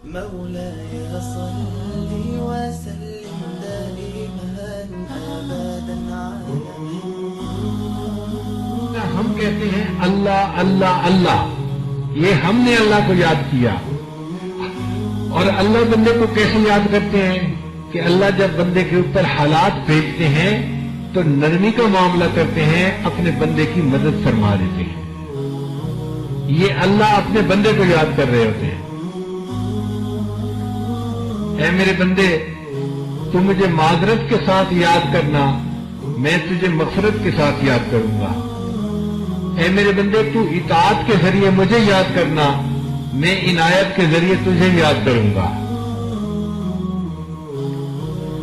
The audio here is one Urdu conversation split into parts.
مولاي صل وسلم دائما ابدا على ہم کہتے ہیں اللہ اللہ اللہ، یہ ہم نے اللہ کو یاد کیا. اور اللہ بندے کو کیسے یاد کرتے ہیں کہ اللہ جب بندے کے اوپر حالات بھیجتے ہیں تو نرمی کا معاملہ کرتے ہیں، اپنے بندے کی مدد فرما دیتے ہیں. یہ اللہ اپنے بندے کو یاد کر رہے ہوتے ہیں. اے میرے بندے، تو مجھے معذرت کے ساتھ یاد کرنا، میں تجھے مغفرت کے ساتھ یاد کروں گا. اے میرے بندے، تو اطاعت کے ذریعے مجھے یاد کرنا، میں عنایت کے ذریعے تجھے یاد کروں گا.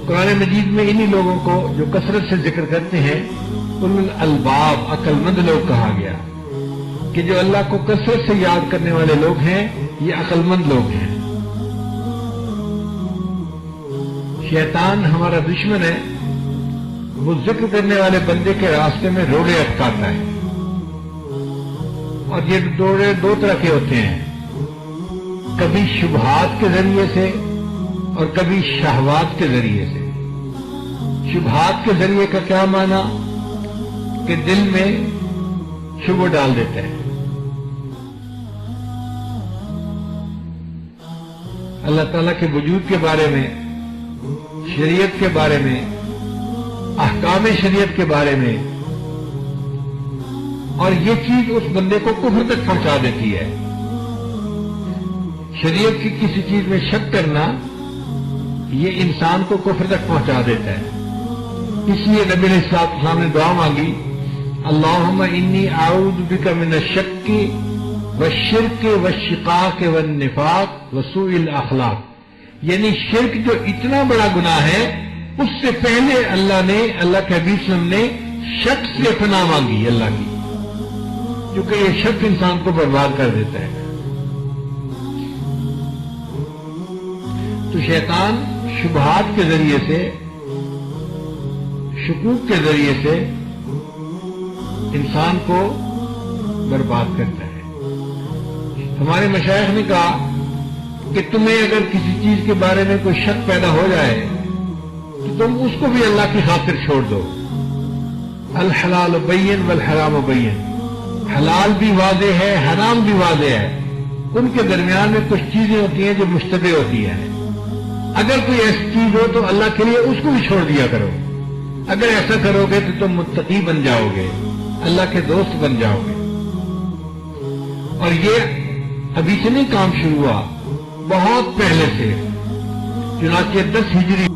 قرآن مجید میں انہی لوگوں کو جو کثرت سے ذکر کرتے ہیں اولو الالباب، عقل مند لوگ کہا گیا، کہ جو اللہ کو کثرت سے یاد کرنے والے لوگ ہیں یہ عقل مند لوگ ہیں. شیطان ہمارا دشمن ہے، وہ ذکر کرنے والے بندے کے راستے میں روڑے اٹکاتا ہے. اور یہ روڑے دو طرح کے ہوتے ہیں، کبھی شبہات کے ذریعے سے اور کبھی شہوات کے ذریعے سے. شبہات کے ذریعے کا کیا معنی؟ کہ دل میں شبہ ڈال دیتا ہے. اللہ تعالیٰ کے وجود کے بارے میں، شریعت کے بارے میں، احکام شریعت کے بارے میں، اور یہ چیز اس بندے کو کفر تک پہنچا دیتی ہے. شریعت کی کسی چیز میں شک کرنا یہ انسان کو کفر تک پہنچا دیتا ہے. اس لیے نبی علیہ السلام نے دعا مانگی، اللہم انی اعوذ بک من الشک والشرک والشقاق والنفاق وسوء الاخلاق. یعنی شرک جو اتنا بڑا گناہ ہے، اس سے پہلے اللہ کے حبیب صلی اللہ علیہ وسلم نے شک سے پناہ مانگی اللہ کی، کیونکہ یہ شک انسان کو برباد کر دیتا ہے. تو شیطان شبہات کے ذریعے سے، شکوک کے ذریعے سے انسان کو برباد کرتا ہے. ہمارے مشائخ نے کہا کہ تمہیں اگر کسی چیز کے بارے میں کوئی شک پیدا ہو جائے تو تم اس کو بھی اللہ کی خاطر چھوڑ دو. الحلال بین والحرام بین، حلال بھی واضح ہے، حرام بھی واضح ہے. ان کے درمیان میں کچھ چیزیں ہوتی ہیں جو مشتبہ ہوتی ہیں. اگر کوئی ایسی چیز ہو تو اللہ کے لیے اس کو بھی چھوڑ دیا کرو. اگر ایسا کرو گے تو تم متقی بن جاؤ گے، اللہ کے دوست بن جاؤ گے. اور یہ ابھی سے نہیں کام شروع ہوا، بہت پہلے سے، چنانچہ 10 ہجری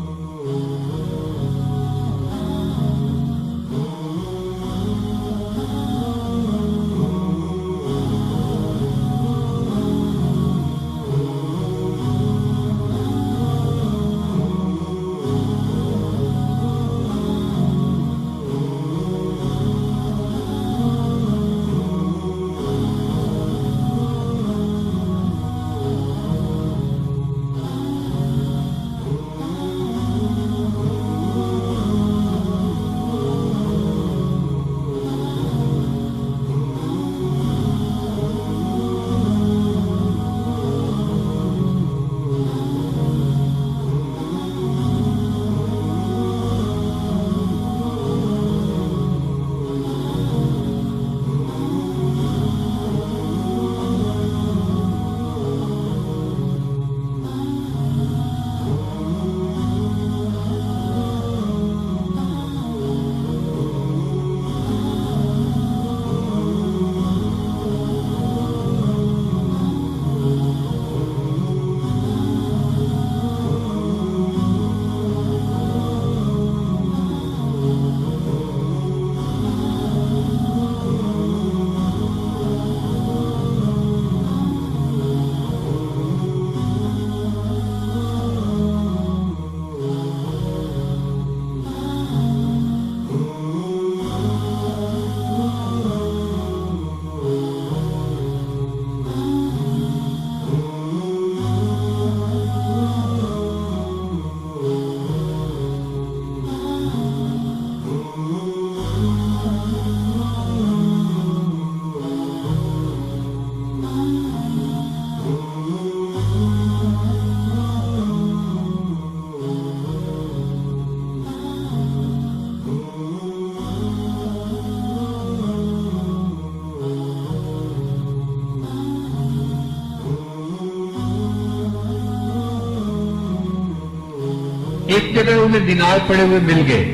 ایک جگہ انہیں دینار پڑے ہوئے مل گئے،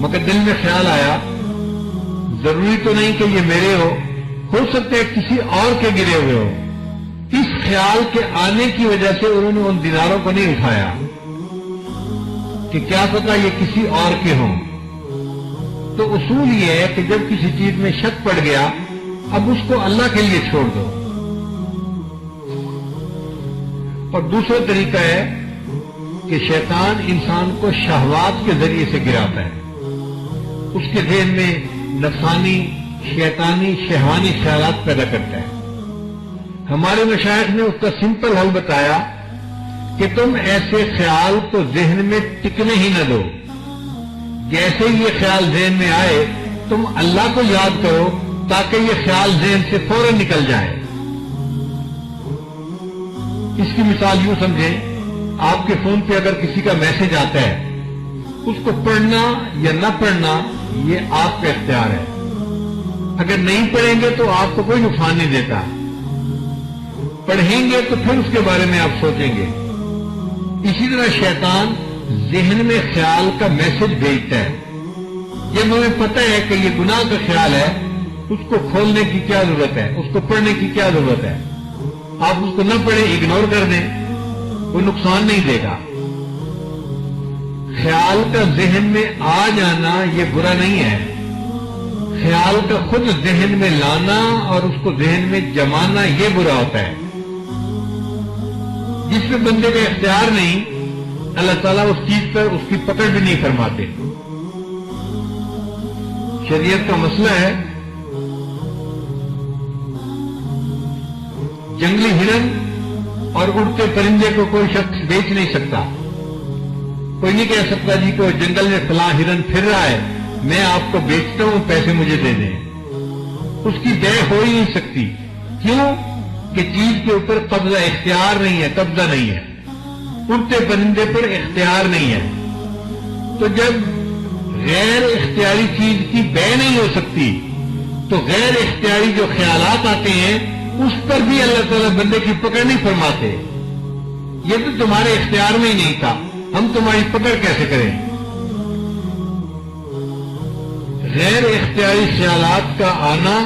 مگر دل میں خیال آیا ضروری تو نہیں کہ یہ میرے ہو سکتا ہے کسی اور کے گرے ہوئے ہو۔ اس خیال کے آنے کی وجہ سے انہوں نے ان دیناروں کو نہیں اٹھایا کہ کیا پتا یہ کسی اور کے ہوں۔ تو اصول یہ ہے کہ جب کسی چیز میں شک پڑ گیا اب اس کو اللہ کے لیے چھوڑ دو۔ اور دوسرا طریقہ ہے کہ شیطان انسان کو شہوات کے ذریعے سے گراتا ہے، اس کے ذہن میں نفسانی، شیطانی، شہوانی خیالات پیدا کرتا ہے۔ ہمارے مشائخ نے اس کا سمپل حل بتایا کہ تم ایسے خیال کو ذہن میں ٹکنے ہی نہ دو، جیسے ہی یہ خیال ذہن میں آئے تم اللہ کو یاد کرو تاکہ یہ خیال ذہن سے فوراً نکل جائے۔ اس کی مثال یوں سمجھیں، آپ کے فون پہ اگر کسی کا میسج آتا ہے اس کو پڑھنا یا نہ پڑھنا یہ آپ کا اختیار ہے۔ اگر نہیں پڑھیں گے تو آپ کو کوئی نقصان نہیں دیتا، پڑھیں گے تو پھر اس کے بارے میں آپ سوچیں گے۔ اسی طرح شیطان ذہن میں خیال کا میسج بھیجتا ہے، جب ہمیں پتہ ہے کہ یہ گناہ کا خیال ہے اس کو کھولنے کی کیا ضرورت ہے، اس کو پڑھنے کی کیا ضرورت ہے، آپ اس کو نہ پڑھیں، اگنور کر دیں، کوئی نقصان نہیں دے گا۔ خیال کا ذہن میں آ جانا یہ برا نہیں ہے، خیال کا خود ذہن میں لانا اور اس کو ذہن میں جمانا یہ برا ہوتا ہے۔ جس پہ بندے کا اختیار نہیں، اللہ تعالیٰ اس چیز پر اس کی پکڑ بھی نہیں فرماتے۔ شریعت کا مسئلہ ہے، جنگلی ہرن اور اڑتے پرندے کو کوئی شخص بیچ نہیں سکتا۔ کوئی نہیں کہہ سکتا جی کو جنگل میں فلاں ہرن پھر رہا ہے، میں آپ کو بیچتا ہوں، پیسے مجھے دے دیں۔ اس کی بے ہو ہی نہیں سکتی، کیوں کہ چیز کے اوپر قبضہ اختیار نہیں ہے، قبضہ نہیں ہے، اڑتے پرندے پر اختیار نہیں ہے۔ تو جب غیر اختیاری چیز کی بے نہیں ہو سکتی تو غیر اختیاری جو خیالات آتے ہیں اس پر بھی اللہ تعالیٰ بندے کی پکڑ نہیں فرماتے۔ یہ تو تمہارے اختیار میں ہی نہیں تھا، ہم تمہاری پکڑ کیسے کریں؟ غیر اختیاری خیالات کا آنا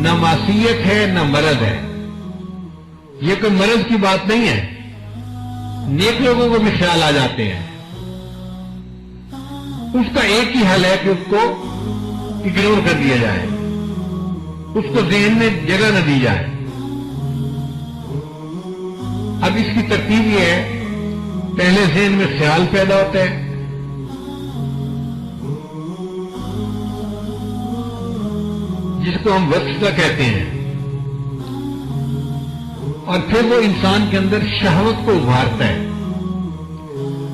نہ معصیت ہے نہ مرض ہے، یہ کوئی مرض کی بات نہیں ہے۔ نیک لوگوں کو بھی خیال آ جاتے ہیں، اس کا ایک ہی حل ہے کہ اس کو اگنور کر دیا جائے، اس کو ذہن میں جگہ نہ دی جائے۔ اب اس کی ترتیب یہ ہے، پہلے ذہن میں خیال پیدا ہوتا ہے، جس کو ہم وسوسہ کہتے ہیں، اور پھر وہ انسان کے اندر شہوت کو ابھارتا ہے،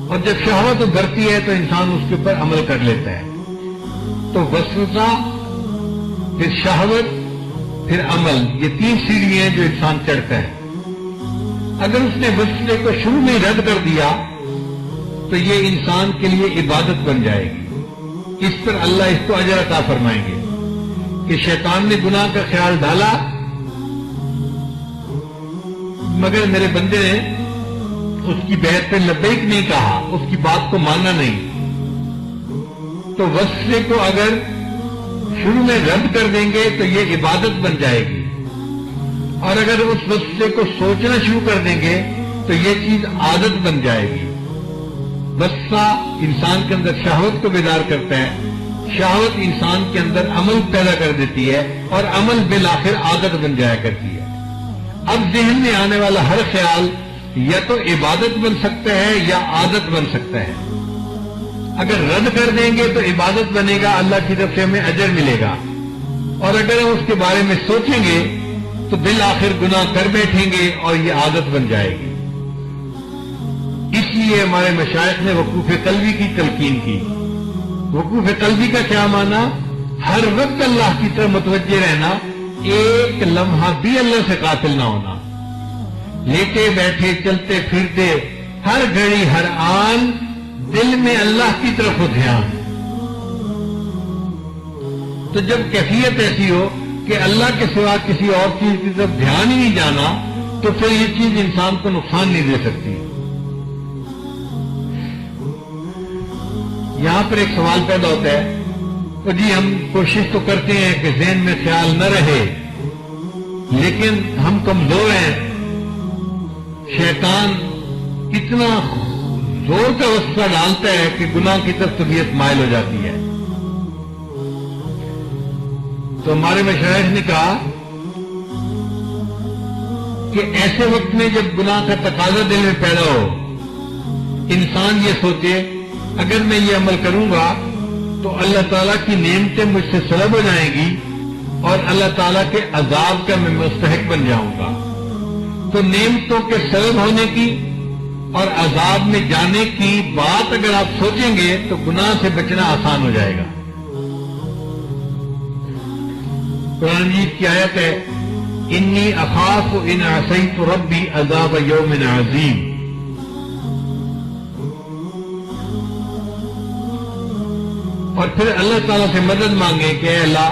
اور جب شہوت ابھرتی ہے تو انسان اس کے اوپر عمل کر لیتا ہے۔ تو وسوسہ، پھر شہوت، پھر عمل، یہ تین سیڑھیاں ہیں جو انسان چڑھتا ہے۔ اگر اس نے وسوسے کو شروع میں رد کر دیا تو یہ انسان کے لیے عبادت بن جائے گی، اس پر اللہ اس کو اجر عطا فرمائیں گے کہ شیطان نے گناہ کا خیال ڈالا مگر میرے بندے نے اس کی بیعت پہ لبیک نہیں کہا، اس کی بات کو ماننا نہیں۔ تو وسوسے کو اگر شروع میں رد کر دیں گے تو یہ عبادت بن جائے گی، اور اگر اس وسوسے کو سوچنا شروع کر دیں گے تو یہ چیز عادت بن جائے گی۔ وسوسہ انسان کے اندر شہوت کو بیدار کرتا ہے، شہوت انسان کے اندر عمل پیدا کر دیتی ہے، اور عمل بالآخر عادت بن جایا کرتی ہے۔ اب ذہن میں آنے والا ہر خیال یا تو عبادت بن سکتا ہے یا عادت بن سکتا ہے۔ اگر رد کر دیں گے تو عبادت بنے گا، اللہ کی طرف سے ہمیں اجر ملے گا، اور اگر ہم اس کے بارے میں سوچیں گے تو بالآخر گناہ کر بیٹھیں گے اور یہ عادت بن جائے گی۔ اس لیے ہمارے مشائخ نے وقوف قلبی کی تلقین کی۔ وقوف قلبی کا کیا معنی؟ ہر وقت اللہ کی طرف متوجہ رہنا، ایک لمحہ بھی اللہ سے غافل نہ ہونا، لیٹے بیٹھے چلتے پھرتے ہر گھڑی ہر آن دل میں اللہ کی طرف ہو دھیان۔ تو جب کیفیت ایسی ہو کہ اللہ کے سوا کسی اور چیز کی طرف دھیان ہی نہیں جانا تو پھر یہ چیز انسان کو نقصان نہیں دے سکتی۔ یہاں پر ایک سوال پیدا ہوتا ہے، تو جی ہم کوشش تو کرتے ہیں کہ ذہن میں خیال نہ رہے، لیکن ہم کمزور ہیں، شیطان اتنا زور کا وسوسہ ڈالتا ہے کہ گناہ کی طرف طبیعت مائل ہو جاتی ہے۔ تو ہمارے مشائخ نے کہا کہ ایسے وقت میں جب گناہ کا تقاضا دل میں پیدا ہو، انسان یہ سوچے اگر میں یہ عمل کروں گا تو اللہ تعالیٰ کی نعمتیں مجھ سے سلب ہو جائیں گی اور اللہ تعالیٰ کے عذاب کا میں مستحق بن جاؤں گا۔ تو نعمتوں کے سلب ہونے کی اور عذاب میں جانے کی بات اگر آپ سوچیں گے تو گناہ سے بچنا آسان ہو جائے گا۔ قرآن مجید کی آیت ہے، انی اخاف ان عصیت ربی عذاب یوم عظیم۔ اور پھر اللہ تعالیٰ سے مدد مانگے کہ اے اللہ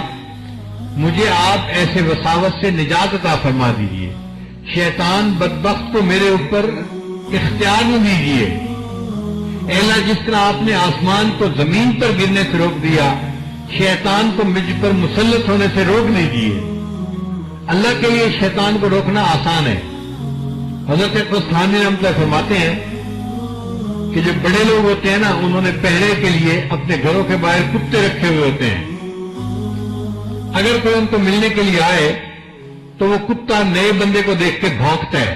مجھے آپ ایسے وساوس سے نجات عطا فرما دیجیے، شیطان بدبخت کو میرے اوپر اختیار نہ دیجیے۔ اے اللہ جس طرح آپ نے آسمان کو زمین پر گرنے سے روک دیا، شیطان کو مجھ پر مسلط ہونے سے روک دیجیے۔ اللہ کے لیے شیطان کو روکنا آسان ہے۔ حضرت قسطلانی رحمۃ اللہ فرماتے ہیں کہ جو بڑے لوگ ہوتے ہیں نا، انہوں نے پہرے کے لیے اپنے گھروں کے باہر کتے رکھے ہوئے ہوتے ہیں۔ اگر کوئی ان کو ملنے کے لیے آئے تو وہ کتا نئے بندے کو دیکھ کے بھونکتا ہے۔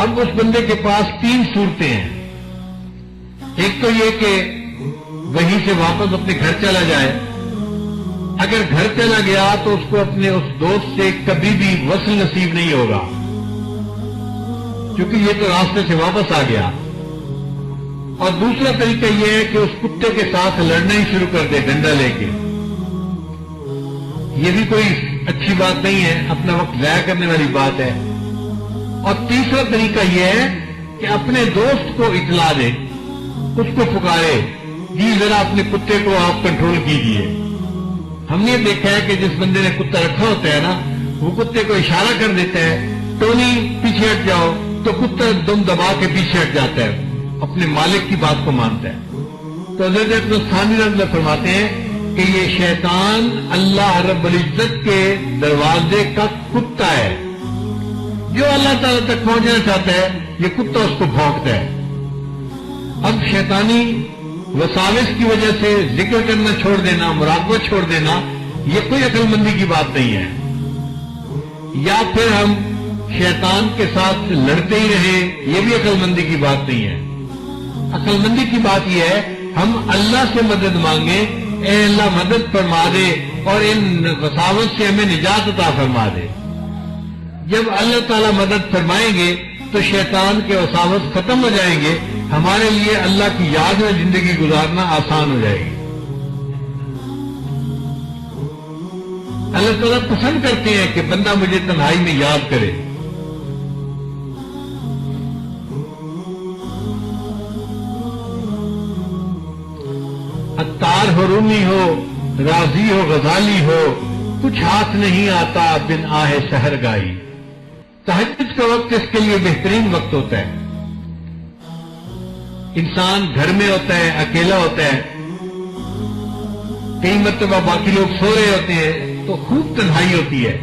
اب اس بندے کے پاس 3 صورتیں ہیں، ایک تو یہ کہ وہیں سے واپس اپنے گھر چلا جائے، اگر گھر چلا گیا تو اس کو اپنے اس دوست سے کبھی بھی وصل نصیب نہیں ہوگا، کیونکہ یہ تو راستے سے واپس آ گیا۔ اور دوسرا طریقہ یہ ہے کہ اس کتے کے ساتھ لڑنا ہی شروع کر دے ڈنڈا لے کے، یہ بھی کوئی اچھی بات نہیں ہے، اپنا وقت ضائع کرنے والی بات ہے۔ اور تیسرا طریقہ یہ ہے کہ اپنے دوست کو اطلاع دے، اس کو پکارے، جی ذرا اپنے کتے کو آپ کنٹرول کیجئے۔ ہم نے دیکھا ہے کہ جس بندے نے کتا رکھا ہوتا ہے نا، وہ کتے کو اشارہ کر دیتا ہے، ٹونی پیچھے ہٹ جاؤ، تو کتا دم دبا کے پیچھے ہٹ جاتا ہے، اپنے مالک کی بات کو مانتا ہے۔ تو حضرت قسطلانی رحمۃ اللہ فرماتے ہیں کہ یہ شیطان اللہ رب العزت کے دروازے کا کتا ہے، جو اللہ تعالیٰ تک پہنچنا چاہتا ہے یہ کتا اس کو بھونکتا ہے۔ اب شیطانی وساوس کی وجہ سے ذکر کرنا چھوڑ دینا، مراقبہ چھوڑ دینا، یہ کوئی عقل مندی کی بات نہیں ہے۔ یا پھر ہم شیطان کے ساتھ لڑتے ہی رہے، یہ بھی عقل مندی کی بات نہیں ہے۔ عقل مندی کی بات یہ ہے ہم اللہ سے مدد مانگیں، اے اللہ مدد فرما دے اور ان وساوس سے ہمیں نجات عطا فرما دے۔ جب اللہ تعالیٰ مدد فرمائیں گے تو شیطان کے وساوس ختم ہو جائیں گے، ہمارے لیے اللہ کی یاد میں زندگی گزارنا آسان ہو جائے گی۔ اللہ تعالیٰ پسند کرتے ہیں کہ بندہ مجھے تنہائی میں یاد کرے۔ عطار ہو، رومی ہو، رازی ہو، غزالی ہو، کچھ ہاتھ نہیں آتا بن آہ سحر گائی۔ تہجد کا وقت اس کے لیے بہترین وقت ہوتا ہے۔ انسان گھر میں ہوتا ہے، اکیلا ہوتا ہے، کئی مرتبہ باقی لوگ سو رہے ہوتے ہیں تو خوب تنہائی ہوتی ہے۔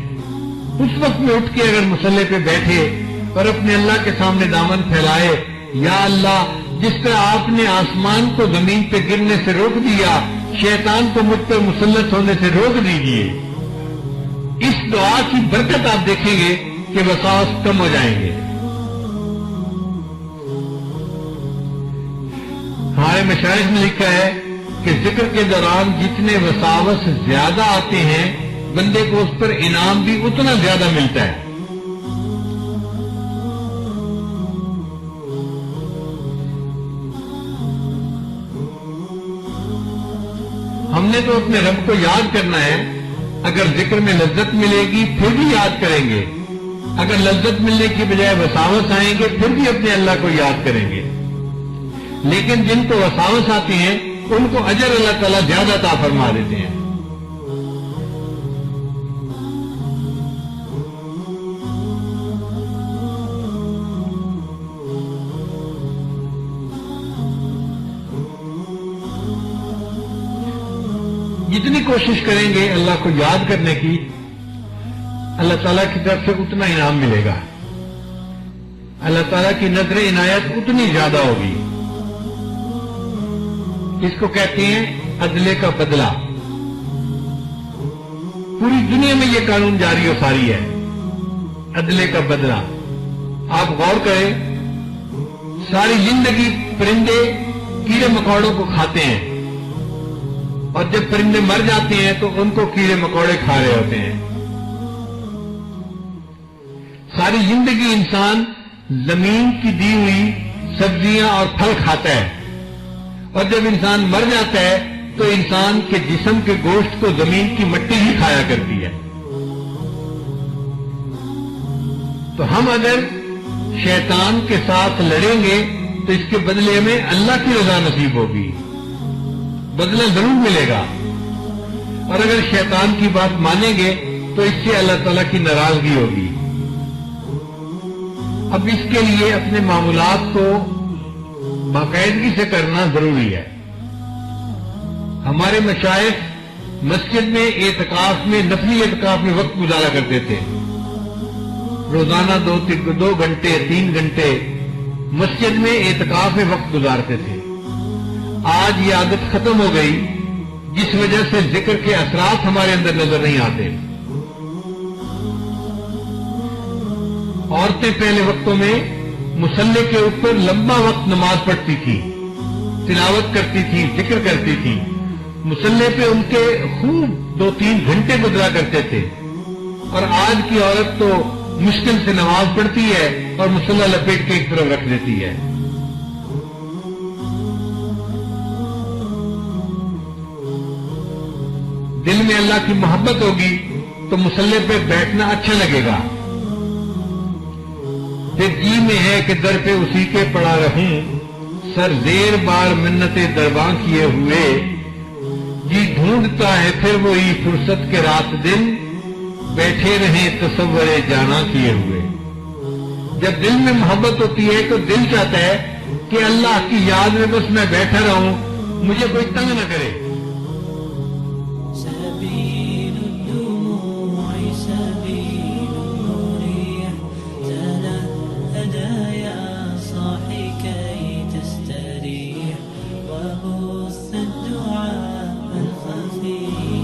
اس وقت میں اٹھ کے اگر مصلے پہ بیٹھے اور اپنے اللہ کے سامنے دامن پھیلائے، یا اللہ جس طرح آپ نے آسمان کو زمین پہ گرنے سے روک دیا، شیطان کو مجھ پر مسلط ہونے سے روک دیجیے۔ اس دعا کی برکت آپ دیکھیں گے کہ وسواس کم ہو جائیں گے۔ ہمارے مشائخ نے لکھا ہے کہ ذکر کے دوران جتنے وساوس زیادہ آتے ہیں، بندے کو اس پر انعام بھی اتنا زیادہ ملتا ہے۔ ہم نے تو اپنے رب کو یاد کرنا ہے۔ اگر ذکر میں لذت ملے گی پھر بھی یاد کریں گے، اگر لذت ملنے کی بجائے وساوس آئیں گے پھر بھی اپنے اللہ کو یاد کریں گے۔ لیکن جن کو وساوس آتی ہیں ان کو اجر اللہ تعالیٰ زیادہ عطا فرما دیتے ہیں۔ جتنی کوشش کریں گے اللہ کو یاد کرنے کی، اللہ تعالیٰ کی طرف سے اتنا انعام ملے گا، اللہ تعالیٰ کی نظر عنایت اتنی زیادہ ہوگی۔ اس کو کہتے ہیں عدلے کا بدلہ۔ پوری دنیا میں یہ قانون جاری و ساری ہے، عدلے کا بدلہ۔ آپ غور کریں، ساری زندگی پرندے کیڑے مکوڑوں کو کھاتے ہیں، اور جب پرندے مر جاتے ہیں تو ان کو کیڑے مکوڑے کھا رہے ہوتے ہیں۔ ساری زندگی انسان زمین کی دی ہوئی سبزیاں اور پھل کھاتا ہے، اور جب انسان مر جاتا ہے تو انسان کے جسم کے گوشت کو زمین کی مٹی ہی کھایا کرتی ہے۔ تو ہم اگر شیطان کے ساتھ لڑیں گے تو اس کے بدلے میں اللہ کی رضا نصیب ہوگی، بدلہ ضرور ملے گا، اور اگر شیطان کی بات مانیں گے تو اس سے اللہ تعالیٰ کی ناراضگی ہوگی۔ اب اس کے لیے اپنے معمولات کو باقاعدگی سے کرنا ضروری ہے۔ ہمارے مشائخ مسجد میں اعتکاف میں، نفلی اعتکاف میں وقت گزارا کرتے تھے، روزانہ 2 گھنٹے 3 گھنٹے مسجد میں اعتکاف میں وقت گزارتے تھے۔ آج یہ عادت ختم ہو گئی، جس وجہ سے ذکر کے اثرات ہمارے اندر نظر نہیں آتے۔ عورتیں پہلے وقتوں میں مصلی کے اوپر لمبا وقت نماز پڑھتی تھی، تلاوت کرتی تھی، ذکر کرتی تھی، مصلی پہ ان کے خوب 2-3 گھنٹے گزرا کرتے تھے، اور آج کی عورت تو مشکل سے نماز پڑھتی ہے اور مصلی لپیٹ کے ایک طرف رکھ دیتی ہے۔ دل میں اللہ کی محبت ہوگی تو مصلی پہ بیٹھنا اچھا لگے گا۔ جی میں ہے کہ در پہ اسی کے پڑا رہوں، سر زیر بار منت درباں کیے ہوئے، جی ڈھونڈتا ہے پھر وہی فرصت کے رات دن، بیٹھے رہیں تصور جانا کیے ہوئے۔ جب دل میں محبت ہوتی ہے تو دل چاہتا ہے کہ اللہ کی یاد میں بس میں بیٹھا رہوں، مجھے کوئی تنگ نہ کرے۔ سبيل الدموع سبيل مريح، تنهدى يا صاحي كي تستريح، وبث الدعاء الخفي